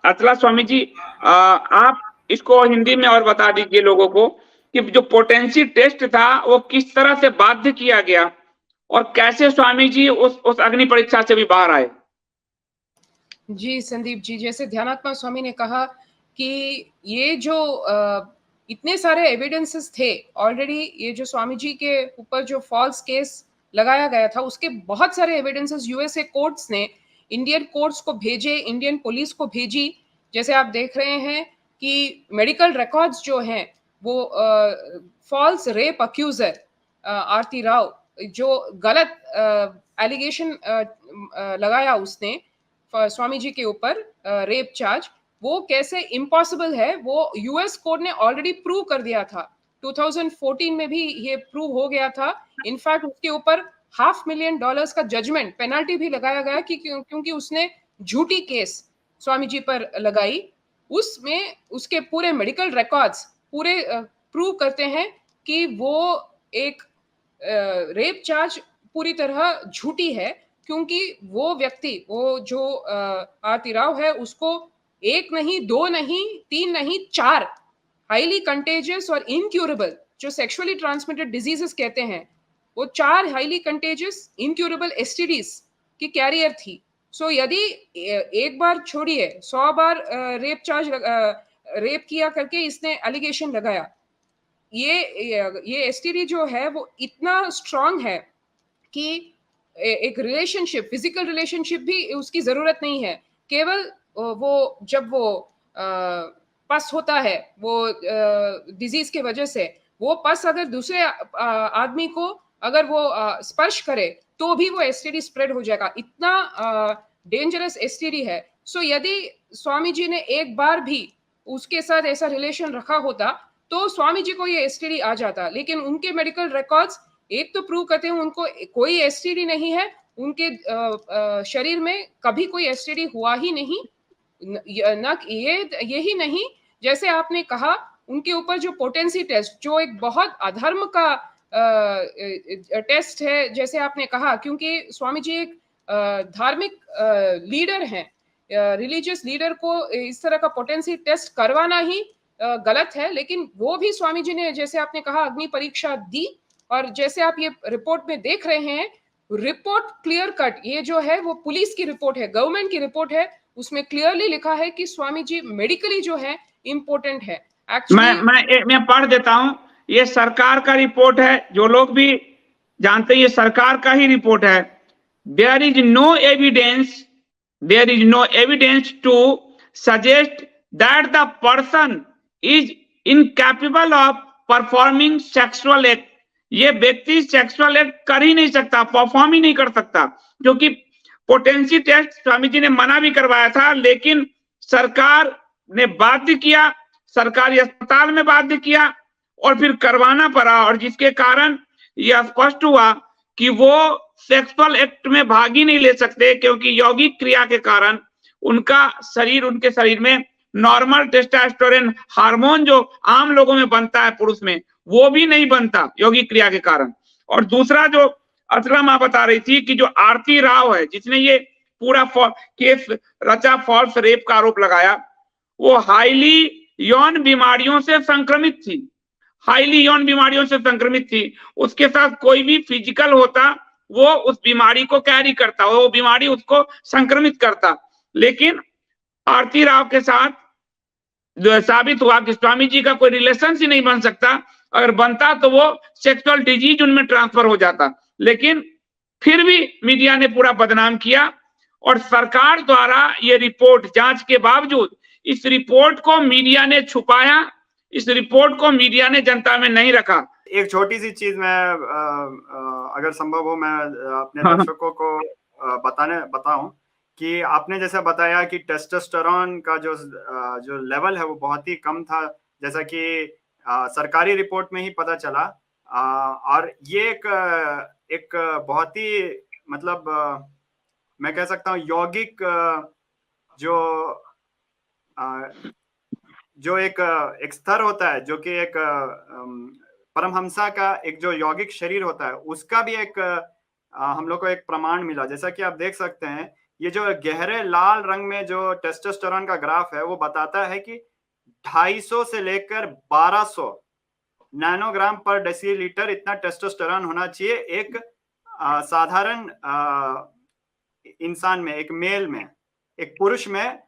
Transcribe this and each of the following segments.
अतला स्वामी जी, आप इसको हिंदी में और बता दीजिए लोगों को कि जो पोटेंसी टेस्ट था वो किस तरह से बाध्य किया गया और कैसे स्वामी जी उस अग्नि परीक्षा से भी बाहर आए। जी संदीप जी, जैसे ध्यानात्मा स्वामी ने कहा कि ये जो इतने सारे एविडेंसेस थे ऑलरेडी, ये जो स्वामी जी के ऊपर जो फॉल्स केस लगाया गया था उसके बहुत सारे एविडेंसेस यूएसए कोर्ट्स ने इंडियन कोर्ट्स को भेजे, इंडियन पुलिस को भेजी। जैसे आप देख रहे हैं कि मेडिकल रिकॉर्ड्स जो हैं वो फॉल्स रेप अक्यूजर आरती राव, जो गलत एलिगेशन लगाया उसने स्वामी जी के ऊपर रेप चार्ज, वो कैसे इम्पॉसिबल है, वो यूएस कोर्ट ने ऑलरेडी प्रूव कर दिया था। 2014 में भी ये प्रूव हो गया था। इनफैक्ट उसके ऊपर $500,000 का जजमेंट पेनल्टी भी लगाया गया कि क्योंकि उसने झूठी केस स्वामी जी पर लगाई। उसमें उसके पूरे मेडिकल रिकॉर्ड्स पूरे प्रूव करते हैं कि वो एक रेप चार्ज पूरी तरह झूठी है, क्योंकि वो व्यक्ति, वो जो आरती राव है, उसको एक नहीं, दो नहीं, तीन नहीं, 4 हाईली कंटेजियस और इनक्यूरेबल जो सेक्सुअली ट्रांसमिटेड डिजीजेस कहते हैं, वो 4 हाईली कंटेजियस इनक्यूरेबल एसटीडीज की कैरियर थी। सो यदि एक बार छोड़िए 100 बार रेप किया करके इसने एलिगेशन लगाया, ये एसटीडी जो है वो इतना स्ट्रांग है कि एक रिलेशनशिप, फिजिकल रिलेशनशिप भी उसकी जरूरत नहीं है। केवल वो जब वो पस होता है वो डिजीज के वजह से, वो पस अगर दूसरे आदमी को अगर वो स्पर्श करे तो भी वो एसटीडी स्प्रेड हो जाएगा। इतना डेंजरस एसटीडी है। सो यदि स्वामी जी ने एक बार भी उसके साथ ऐसा रिलेशन रखा होता तो स्वामी जी को ये एसटीडी आ जाता, लेकिन उनके मेडिकल रिकॉर्ड्स एक तो प्रूव करते हैं उनको कोई एसटीडी नहीं है, उनके शरीर में कभी कोई एसटीडी हुआ ही नहीं। न यही नहीं, जैसे आपने कहा उनके ऊपर जो पोटेंसी टेस्ट, जो एक बहुत अधर्म का टेस्ट है, जैसे आपने कहा, क्योंकि स्वामी जी एक धार्मिक लीडर हैं, रिलीजियस लीडर को इस तरह का पोटेंसी टेस्ट करवाना ही गलत है। लेकिन वो भी स्वामी जी ने, जैसे आपने कहा, अग्नि परीक्षा दी, और जैसे आप ये रिपोर्ट में देख रहे हैं, रिपोर्ट क्लियर कट, ये जो है वो पुलिस की रिपोर्ट है, गवर्नमेंट की रिपोर्ट है, उसमें क्लियरली लिखा है कि स्वामी जी मेडिकली जो है इम्पोर्टेंट है। मैं पढ़ देता हूं, ये सरकार का रिपोर्ट है, जो लोग भी जानते हैं ये सरकार का ही रिपोर्ट है। There is no evidence to suggest that the person is incapable of performing sexual act. ये व्यक्ति सेक्सुअल एक्ट कर ही नहीं सकता, परफॉर्म ही नहीं कर सकता, क्योंकि पोटेंसी टेस्ट स्वामी जी ने मना भी करवाया था, लेकिन सरकार ने बाध्य किया, सरकारी अस्पताल में बाध्य किया और फिर करवाना पड़ा, और जिसके कारण यह स्पष्ट हुआ कि वो सेक्सुअल एक्ट में भाग ही नहीं ले सकते, क्योंकि यौगिक क्रिया के कारण उनके शरीर में नॉर्मल टेस्टोस्टेरोन हार्मोन जो आम लोगों में बनता है पुरुष में, वो भी नहीं बनता यौगिक क्रिया के कारण। और दूसरा जो अर्चना मां बता रही थी कि जो आरती राव है, जिसने ये पूरा केस रचा, फॉल्स रेप का आरोप लगाया, वो हाईली यौन बीमारियों से संक्रमित थी, हाईली यौन बीमारियों से संक्रमित थी। उसके साथ कोई भी फिजिकल होता वो उस बीमारी को कैरी करता, वो बीमारी उसको संक्रमित करता। लेकिन आरती राव के साथ साबित हुआ कि स्वामी जी का कोई रिलेशन ही नहीं बन सकता, अगर बनता तो वो सेक्सुअल डिजीज उनमें ट्रांसफर हो जाता। लेकिन फिर भी मीडिया ने पूरा बदनाम किया, और सरकार द्वारा ये रिपोर्ट जांच के बावजूद इस रिपोर्ट को मीडिया ने छुपाया, इस रिपोर्ट को मीडिया ने जनता में नहीं रखा। एक छोटी सी चीज मैं अगर संभव हो मैं अपने दर्शकों को बताऊं कि आपने जैसा बताया कि टेस्टोस्टेरोन का जो लेवल है वो बहुत ही कम था, जैसा कि सरकारी रिपोर्ट में ही पता चला। और ये एक बहुत ही मतलब मैं कह सकता हूँ यौगिक जो एक स्तर होता है, जो कि एक परमहंसा का एक जो यौगिक शरीर होता है, उसका भी एक हम लोग को एक प्रमाण मिला। जैसा कि आप देख सकते हैं ये जो गहरे लाल रंग में जो टेस्टोस्टेरोन का ग्राफ है वो बताता है कि 250 से लेकर 1200 नैनोग्राम पर डेसीलीटर इतना टेस्टोस्टेरोन होना चाहिए एक साधारण इंसान में, एक मेल में, एक पुरुष में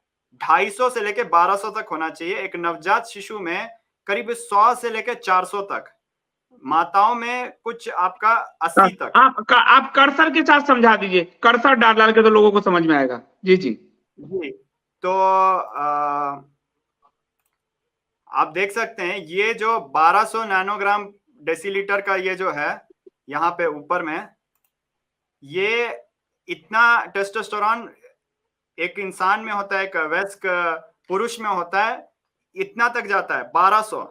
250 से लेकर 1200 तक होना चाहिए। एक नवजात शिशु में करीब 100 से लेकर 400 तक, माताओं में कुछ आपका 80 तक। आप कर्सर के साथ समझा दीजिए, कर्सर डाल के तो लोगों को समझ में आएगा। जी जी जी, तो आप देख सकते हैं ये जो 1200 नैनोग्राम डेसीलीटर का ये जो है यहाँ पे ऊपर में, ये इतना टेस्टोस्टेरोन एक इंसान में होता है, एक वयस्क पुरुष में होता है, इतना तक जाता है 1200,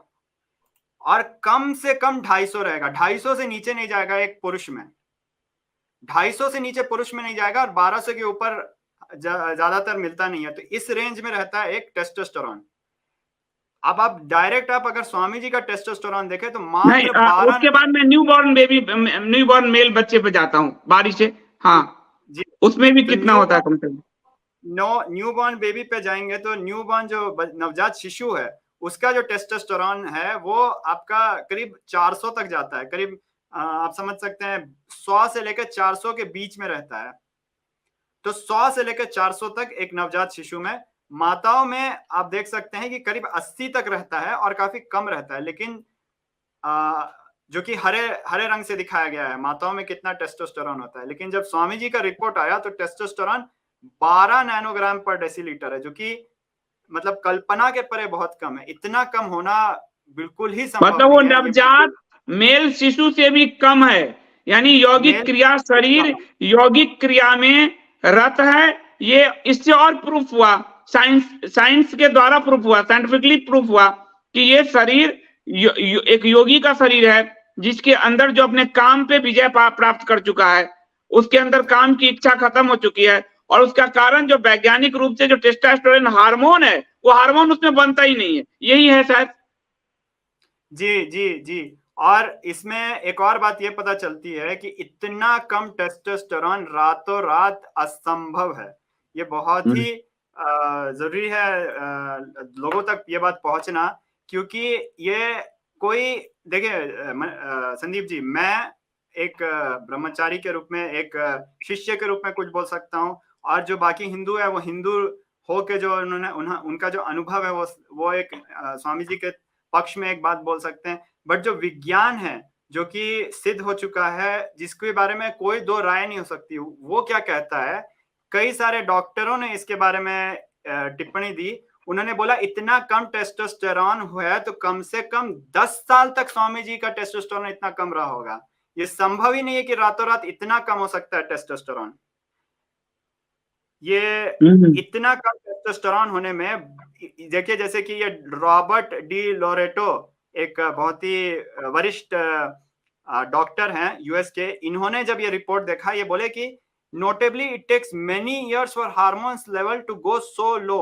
और कम से कम 250 रहेगा। 250 से नीचे नहीं जाएगा एक पुरुष में, 250 से नीचे पुरुष में नहीं जाएगा, और 1200 के ऊपर ज्यादातर मिलता नहीं है। तो इस रेंज में रहता है एक टेस्टोस्टेरोन। अब आप डायरेक्ट आप अगर स्वामी जी का टेस्टोस्टेरोन देखें तो मात्र 12। उसके बाद मैं न्यूबॉर्न मेल बच्चे पे जाता हूँ बारिश से। हाँ जी, उसमें भी तो कितना होता है कम से कम? न्यूबॉर्न बेबी पे जाएंगे तो न्यूबॉर्न जो नवजात शिशु है उसका जो टेस्टोस्टेरोन है वो आपका करीब 400 तक जाता है। करीब आप समझ सकते हैं 100 से लेकर 400 के बीच में रहता है। तो 100 से लेकर 400 तक एक नवजात शिशु में। माताओं में आप देख सकते हैं कि करीब 80 तक रहता है और काफी कम रहता है। लेकिन जो कि हरे रंग से दिखाया गया है माताओं में कितना टेस्टोस्टेरोन होता है। लेकिन जब स्वामी जी का रिपोर्ट आया तो टेस्टोस्टेरोन 12 नैनोग्राम पर डेसीलीटर है, जो कि मतलब कल्पना के परे बहुत कम है। इतना कम होना बिल्कुल ही संभव मतलब वो नहीं है। नवजात मेल शिशु से भी कम है, यानी यौगिक क्रिया, शरीर यौगिक क्रिया में रत है। ये इससे और प्रूफ हुआ, साइंस के द्वारा प्रूफ हुआ, साइंटिफिकली प्रूफ हुआ कि ये शरीर एक योगी का शरीर है जिसके अंदर जो अपने काम पे विजय प्राप्त कर चुका है, उसके अंदर काम की इच्छा खत्म हो चुकी है। और उसका कारण जो वैज्ञानिक रूप से जो टेस्टोस्टेरोन हार्मोन है वो हार्मोन उसमें बनता ही नहीं है, यही है शायद। जी जी जी, और इसमें एक और बात ये पता चलती है कि इतना कम टेस्टोस्टेरोन रातों रात असंभव है। ये बहुत ही जरूरी है लोगों तक ये बात पहुंचना, क्योंकि ये कोई देखिए संदीप जी, मैं एक ब्रह्मचारी के रूप में, एक शिष्य के रूप में कुछ बोल सकता हूँ, और जो बाकी हिंदू है वो हिंदू हो के जो उनका जो अनुभव है वो एक स्वामी जी के पक्ष में एक बात बोल सकते हैं। बट जो विज्ञान है जो कि सिद्ध हो चुका है, जिसके बारे में कोई दो राय नहीं हो सकती, वो क्या कहता है, कई सारे डॉक्टरों ने इसके बारे में टिप्पणी दी। उन्होंने बोला इतना कम टेस्टोस्टेरोन हुआ है तो कम से कम 10 साल तक स्वामी जी का टेस्टोस्टेरोन इतना कम रहा होगा। ये संभव ही नहीं है कि रातों रात इतना कम हो सकता है टेस्टोस्टेरोन। ये इतना कम टेस्टोस्टेरोन होने में देखिए, जैसे कि ये रॉबर्ट डी लोरेटो एक बहुत ही वरिष्ठ डॉक्टर हैं यूएस के, इन्होंने जब ये रिपोर्ट देखा ये बोले कि notably it takes many years for hormones level to go so low.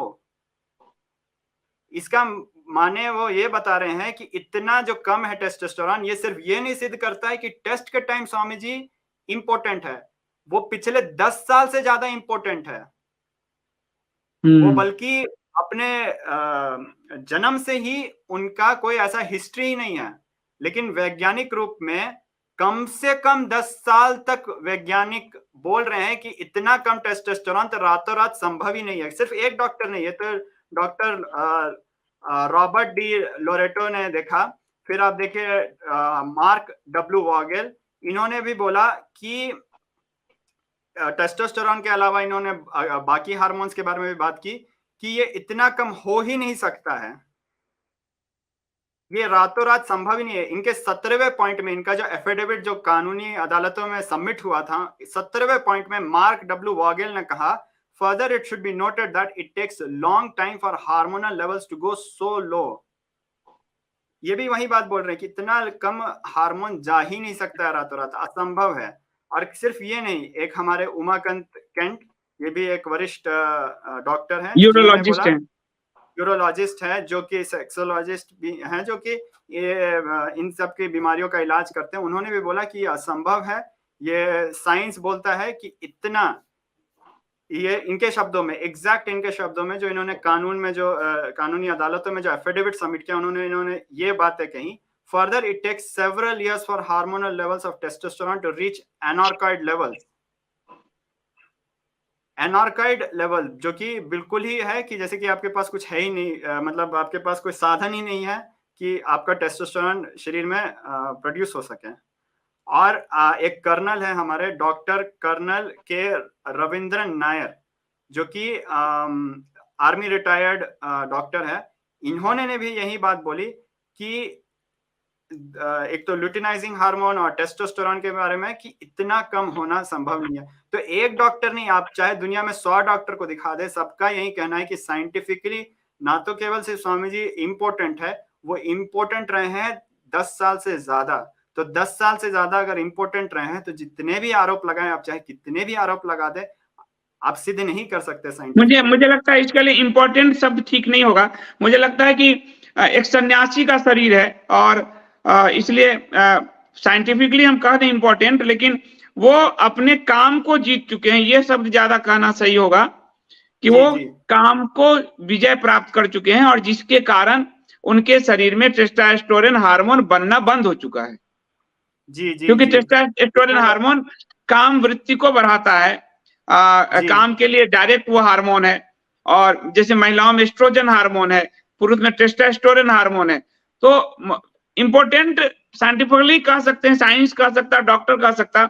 इसका माने वो ये बता रहे हैं कि इतना जो कम है टेस्टोस्टेरोन, ये सिर्फ ये नहीं सिद्ध करता है कि टेस्ट के टाइम स्वामी जी इंपॉर्टेंट है, वो पिछले 10 साल से ज्यादा इंपॉर्टेंट है। वो बल्कि अपने जन्म से ही उनका कोई ऐसा हिस्ट्री ही नहीं है। लेकिन वैज्ञानिक रूप में कम से कम 10 साल तक वैज्ञानिक बोल रहे हैं कि इतना कम टेस्टोस्टेरोन तो रातों रात संभव ही नहीं है। सिर्फ एक डॉक्टर नहीं है, तो डॉक्टर रॉबर्ट डी लोरेटो ने देखा। फिर आप देखिए मार्क डब्ल्यू वॉगेल, इन्होंने भी बोला कि टेस्टोस्टेरोन के अलावा इन्होंने बाकी हार्मोन्स के बारे में भी बात की कि ये इतना कम हो ही नहीं सकता है, ये रातों रात संभव ही नहीं है। इनके 17वें पॉइंट में, इनका जो एफिडेविट जो कानूनी अदालतों में सबमिट हुआ था, 17वें पॉइंट में मार्क डब्ल्यू वॉगेल ने कहा, further it should be noted that it takes long time for hormonal levels to go so low. ये भी वही बात बोल रहे हैं कि इतना कम हार्मोन जा ही नहीं सकता है रातों रात, असंभव है। और सिर्फ ये नहीं, एक हमारे उमाकांत केंट, ये भी एक वरिष्ठ डॉक्टर हैं, यूरोलॉजिस्ट है, जो कि सेक्सोलॉजिस्ट भी हैं, जो कि ये इन सब की बीमारियों का इलाज करते हैं। उन्होंने भी बोला कि ये असंभव है। ये साइंस बोलता है कि ये इनके शब्दों में, एग्जैक्ट इनके शब्दों में, जो इन्होंने कानून में जो कानूनी अदालतों में जो एफिडेविट सबमिट किया, इन्होंने ये बातें कही। Further it takes several years for hormonal levels of testosterone to reach anorchid levels. Anorchid level जो कि बिल्कुल ही है कि जैसे कि आपके पास कुछ है ही नहीं, मतलब आपके पास कोई साधन ही नहीं है कि आपका टेस्टोस्टेरोन शरीर में प्रोड्यूस हो सके। और एक कर्नल है हमारे, डॉक्टर कर्नल के रविंद्रन नायर, जो कि आर्मी रिटायर्ड डॉक्टर है। इन्होंने ने भी यही बात बोली कि एक तो ल्यूटिनाइजिंग हार्मोन और टेस्टोस्टेरोन के बारे में कि इतना कम होना संभव नहीं है। तो एक डॉक्टर नहीं, आप चाहे दुनिया में 100 डॉक्टर को दिखा दे, सबका यही कहना है कि साइंटिफिकली ना तो केवल सिर्फ स्वामी जी इम्पोर्टेंट है, वो इम्पोर्टेंट रहे हैं 10 साल से ज्यादा। तो 10 साल से ज्यादा अगर इम्पोर्टेंट रहे हैं तो जितने भी आरोप लगाएं, आप चाहे कितने भी आरोप लगा दे, आप सिद्ध नहीं कर सकते साइंटिफिक। मुझे लगता है इसके लिए इम्पोर्टेंट शब्द ठीक नहीं होगा। मुझे लगता है कि एक सन्यासी का शरीर है और इसलिए साइंटिफिकली हम कह दें इम्पोर्टेंट, लेकिन वो अपने काम को जीत चुके हैं, ये शब्द ज्यादा कहना सही होगा कि वो काम को विजय प्राप्त कर चुके हैं और जिसके कारण उनके शरीर में टेस्टोस्टेरोन हार्मोन बनना बंद हो चुका है। क्योंकि टेस्टोस्टेरोन हार्मोन काम वृत्ति को बढ़ाता है, काम के लिए डायरेक्ट वो हार्मोन है। और जैसे महिलाओं में एस्ट्रोजन हार्मोन है, पुरुष में टेस्टोस्टेरोन हार्मोन है। तो इंपॉर्टेंट साइंटिफिकली कह सकते हैं, साइंस कह सकता, डॉक्टर कह सकता,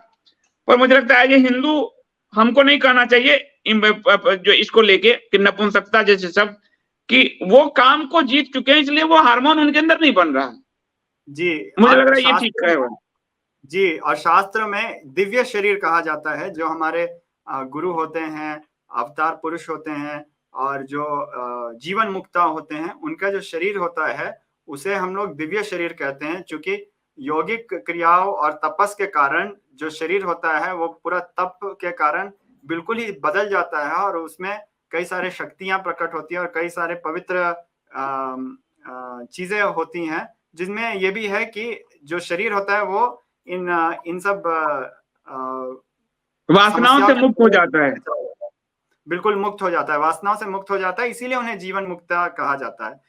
पर मुझे लगता है ये हिंदू हमको नहीं कहना चाहिए जो इसको लेके कि नपुंसकता जैसे सब, कि वो काम को जीत चुके हैं इसलिए वो हार्मोन उनके अंदर नहीं बन रहा है। जी, मुझे लग रहा है ये ठीक है जी। और शास्त्र में दिव्य शरीर कहा जाता है, जो हमारे गुरु होते हैं, अवतार पुरुष होते हैं और जो जीवन मुक्ता होते हैं, उनका जो शरीर होता है उसे हम लोग दिव्य शरीर कहते हैं। क्योंकि यौगिक क्रियाओं और तपस के कारण जो शरीर होता है वो पूरा तप के कारण बिल्कुल ही बदल जाता है और उसमें कई सारे शक्तियां प्रकट होती हैं और कई सारे पवित्र चीजें होती हैं, जिनमें ये भी है कि जो शरीर होता है वो इन सब वासनाओं से मुक्त हो जाता है, बिल्कुल मुक्त हो जाता है, वासनाओं से मुक्त हो जाता है, इसीलिए उन्हें जीवन मुक्ता कहा जाता है।